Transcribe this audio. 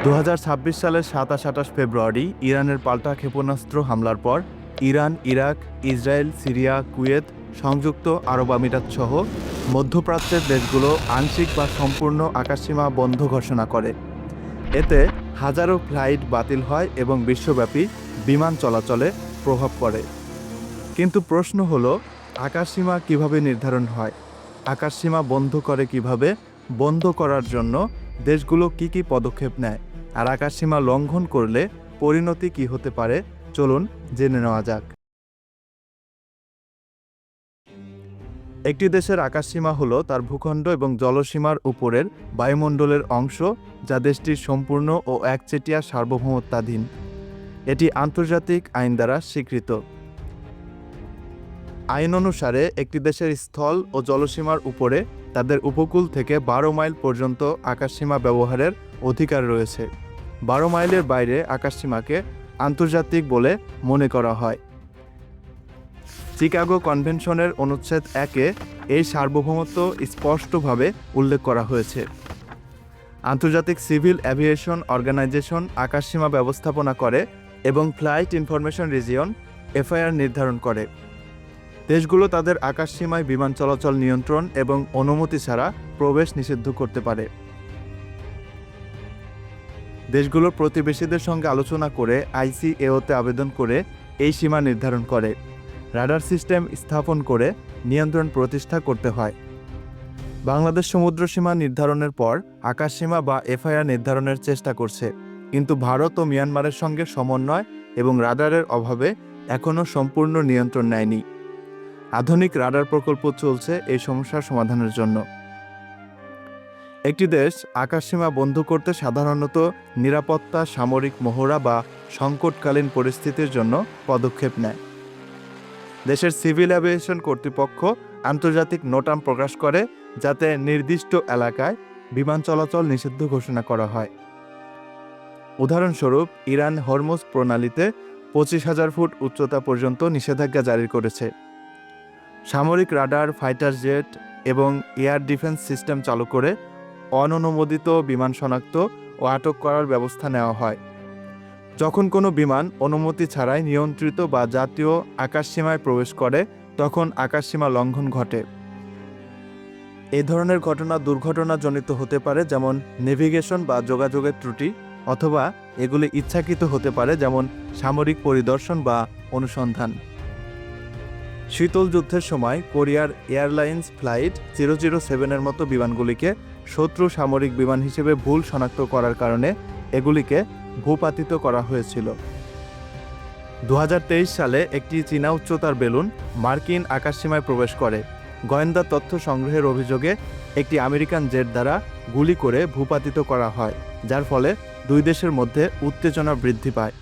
2026 সালের 27-28 ফেব্রুয়ারি ইরানের পাল্টা ক্ষেপণাস্ত্র হামলার পর Iran, Iraq, Israel, Syria, Kuwait, সংযুক্ত আরব আমিরাত সহ মধ্যপ্রাচ্যের দেশগুলো আংশিক বা সম্পূর্ণ আকাশসীমা বন্ধ ঘোষণা করে। এতে হাজারো ফ্লাইট বাতিল হয় এবং বিশ্বব্যাপী বিমান চলাচলে প্রভাব পড়ে। কিন্তু প্রশ্ন হলো, আকাশসীমা কিভাবে নির্ধারণ হয়? আকাশসীমা বন্ধ করে কিভাবে? বন্ধ করার জন্য দেশগুলো কি কি পদক্ষেপ নেয়? আর আকাশসীমা লঙ্ঘন করলে পরিণতি কি হতে পারে? চলুন জেনে নেওয়া যাক। একটি দেশের আকাশসীমা হলো তার ভূখণ্ড এবং জলসীমার উপরের বায়ুমণ্ডলের অংশ, যা দেশটির সম্পূর্ণ ও একচেটিয়া সার্বভৌমত্বাধীন। এটি আন্তর্জাতিক আইন দ্বারা স্বীকৃত। আইন অনুসারে একটি দেশের স্থল ও জলসীমার উপরে তাদের উপকূল থেকে 12 মাইল পর্যন্ত আকাশসীমা ব্যবহারের অধিকার রয়েছে। 12 মাইলের বাইরে আকাশসীমাকে আন্তর্জাতিক বলে মনে করা হয়। চিকাগো কনভেনশনের অনুচ্ছেদ 1-এ এই সার্বভৌমত্ব স্পষ্টভাবে উল্লেখ করা হয়েছে। আন্তর্জাতিক সিভিল অ্যাভিয়েশন অর্গানাইজেশন আকাশসীমা ব্যবস্থাপনা করে এবং ফ্লাইট ইনফরমেশন রিজিয়ন এফআইআর নির্ধারণ করে। দেশগুলো তাদের আকাশসীমায় বিমান চলাচল নিয়ন্ত্রণ এবং অনুমতি ছাড়া প্রবেশ নিষিদ্ধ করতে পারে। দেশগুলোর প্রতিবেশীদের সঙ্গে আলোচনা করে আইসিএওতে আবেদন করে এই সীমা নির্ধারণ করে। রাডার সিস্টেম স্থাপন করে নিয়ন্ত্রণ প্রতিষ্ঠা করতে হয়। বাংলাদেশ সমুদ্র সীমা নির্ধারণের পর আকাশসীমা বা এফআইআর নির্ধারণের চেষ্টা করছে, কিন্তু ভারত ও মিয়ানমারের সঙ্গে সমন্বয় এবং রাডারের অভাবে এখনও সম্পূর্ণ নিয়ন্ত্রণ নেয়নি। আধুনিক রাডার প্রকল্প চলছে এই সমস্যার সমাধানের জন্য। একটি দেশ আকাশসীমা বন্ধ করতে সাধারণত নিরাপত্তা, সামরিক মহড়া বা সংকটকালীন পরিস্থিতির জন্য পদক্ষেপ নেয়। দেশের সিভিল অ্যাভিয়েশন কর্তৃপক্ষ আন্তর্জাতিক নোটাম প্রকাশ করে, যাতে নির্দিষ্ট এলাকায় বিমান চলাচল নিষিদ্ধ ঘোষণা করা হয়। উদাহরণস্বরূপ, ইরান হরমুজ প্রণালীতে 25,000 ফুট উচ্চতা পর্যন্ত নিষেধাজ্ঞা জারি করেছে। সামরিক রাডার, ফাইটার জেট এবং এয়ার ডিফেন্স সিস্টেম চালু করে অননুমোদিত বিমান শনাক্ত ও আটক করার ব্যবস্থা নেওয়া হয়। যখন কোনো বিমান অনুমতি ছাড়াই নিয়ন্ত্রিত বা জাতীয় আকাশসীমায় প্রবেশ করে, তখন আকাশসীমা লঙ্ঘন ঘটে। এই ধরনের ঘটনা দুর্ঘটনাজনিত হতে পারে, যেমন নেভিগেশন বা যোগাযোগের ত্রুটি, অথবা এগুলি ইচ্ছাকৃত হতে পারে, যেমন সামরিক পরিদর্শন বা অনুসন্ধান। শীতল যুদ্ধের সময় কোরিয়ার এয়ারলাইন্স ফ্লাইট 007-এর মতো বিমানগুলিকে শত্রু সামরিক বিমান হিসেবে ভুল শনাক্ত করার কারণে এগুলিকে ভূপাতিত করা হয়েছিল। 2023 সালে একটি চীনা উচ্চতার বেলুন মার্কিন আকাশসীমায় প্রবেশ করে। গোয়েন্দা তথ্য সংগ্রহের অভিযোগে একটি আমেরিকান জেট দ্বারা গুলি করে ভূপাতিত করা হয়, যার ফলে দুই দেশের মধ্যে উত্তেজনা বৃদ্ধি পায়।